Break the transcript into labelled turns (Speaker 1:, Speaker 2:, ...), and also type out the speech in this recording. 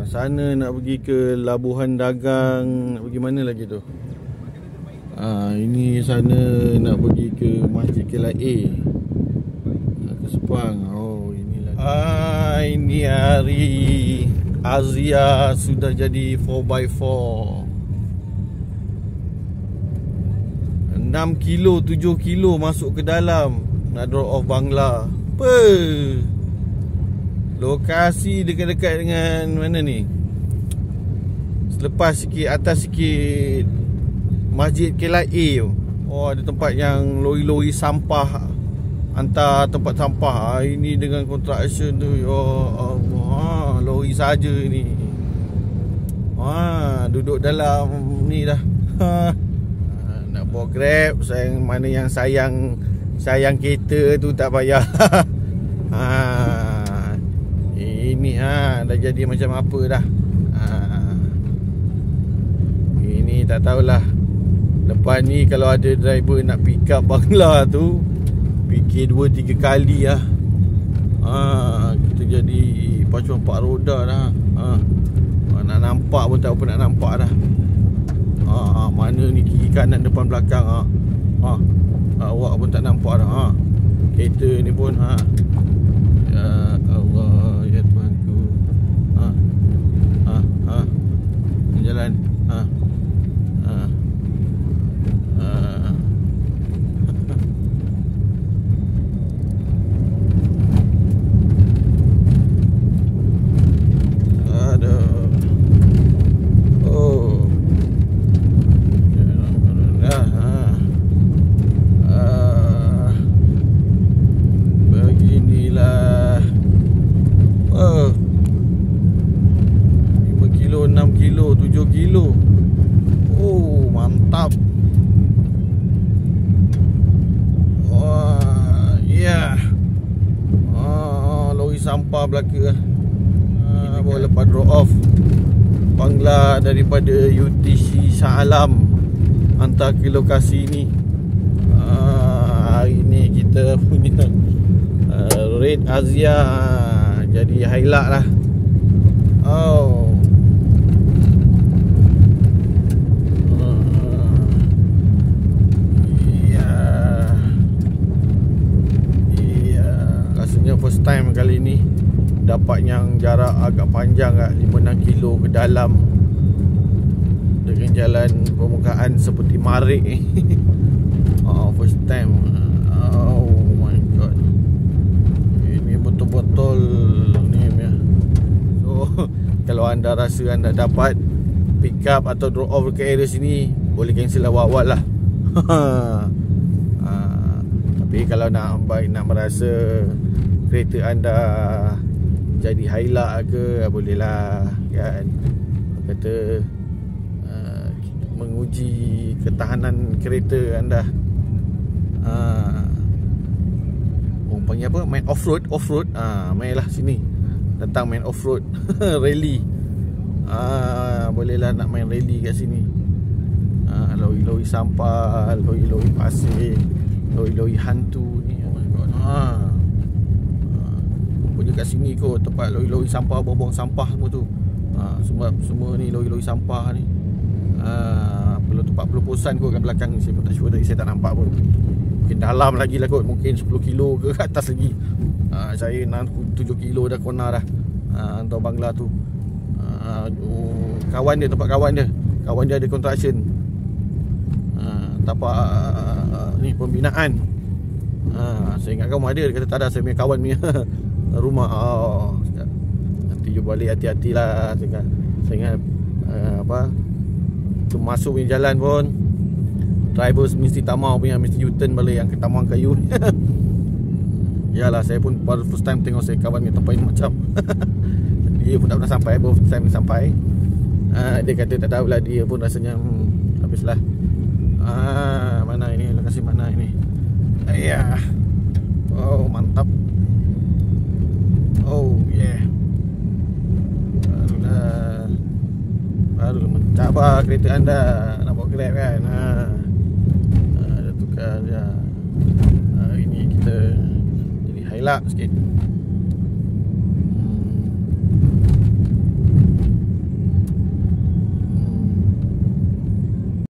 Speaker 1: Sana nak pergi ke Labuhan Dagang. Nak pergi mana lagi tu? Ini sana nak pergi ke Masjid KLIA, ke Sepang. Oh, inilah. Ini hari Azia sudah jadi 4x4. 6 kilo, 7 kilo masuk ke dalam. Nak drop off Bangla. Apa? Lokasi dekat-dekat dengan mana ni? Selepas sikit, atas sikit Masjid KLIA tu. Oh, ada tempat yang lori-lori sampah, hantar tempat sampah. Ini dengan construction tu, ya Allah, lori saja ni. Duduk dalam ni dah. Nak bawa Grab, mana yang sayang kereta tu tak payah. Ini dah jadi macam apa dah. Ini tak tahulah. Lepas ni kalau ada driver nak pick up Bangla tu, fikir 2-3 kali lah. Kita jadi pacuan 4 roda dah. Nak nampak pun tak apa nak nampak dah. Mana ni kiri kanan depan belakang. Awak pun tak nampak dah. Kereta ni pun ya Allah, ya Tuhanku. Ni jalan. Mantap. Lori sampah belaka. Baru lepas drop off Bangla daripada UTC Shah Alam, hantar ke lokasi ni. Hari ni kita punya Red Azia jadi highlight lah. First time kali ni dapat yang jarak agak panjang kat 5-6 kilo ke dalam dengan jalan permukaan seperti Marik. First time. Oh my god. Ini betul-betul ni ya. So kalau anda rasa anda dapat pick up atau drop off ke area sini, boleh cancel awal-awal lah. Tapi kalau nak merasa kereta anda jadi highlight ke, bolehlah kan. Kata menguji ketahanan kereta anda. Orang panggil apa? Main off-road. Mainlah sini. Datang main off-road. Rally. Bolehlah nak main rally kat sini. Lori-lori sampah, lori-lori pasir, lori-lori hantu ni. Oh my god. Punya kat sini kot tempat lori-lori sampah, buang sampah semua tu. Semua ni lori-lori sampah ni. Tempat pelupusan kot kat belakang ni. Saya pun tak sure tadi, saya tak nampak pun. Mungkin dalam lagi lah kot, mungkin 10 kilo ke atas lagi. Saya 7 kilo dah kona dah. Untuk Bangla tu. Kawan dia, tempat kawan dia ada construction. Tapak ni pembinaan. Saya ingat kamu ada. Dia kata tak ada, saya punya kawan punya rumah. Nanti you balik hati-hatilah. Saya ingat tu masuk punya jalan pun, driver mesti tamau punya, mesti U-turn balik yang ke Tamuang Kayu. Yalah, saya pun baru first time tengok saya kawan ni tempat ni macam dia pun tak pernah sampai, baru first time sampai. Dia kata tak tahulah, dia pun rasanya habislah. Mana ini, lokasi mana ini? Oh mantap. Oh yeah. Baru mencabar kereta anda nak bawa Grab kan. Dah tukar je. Ini kita jadi highlight sikit.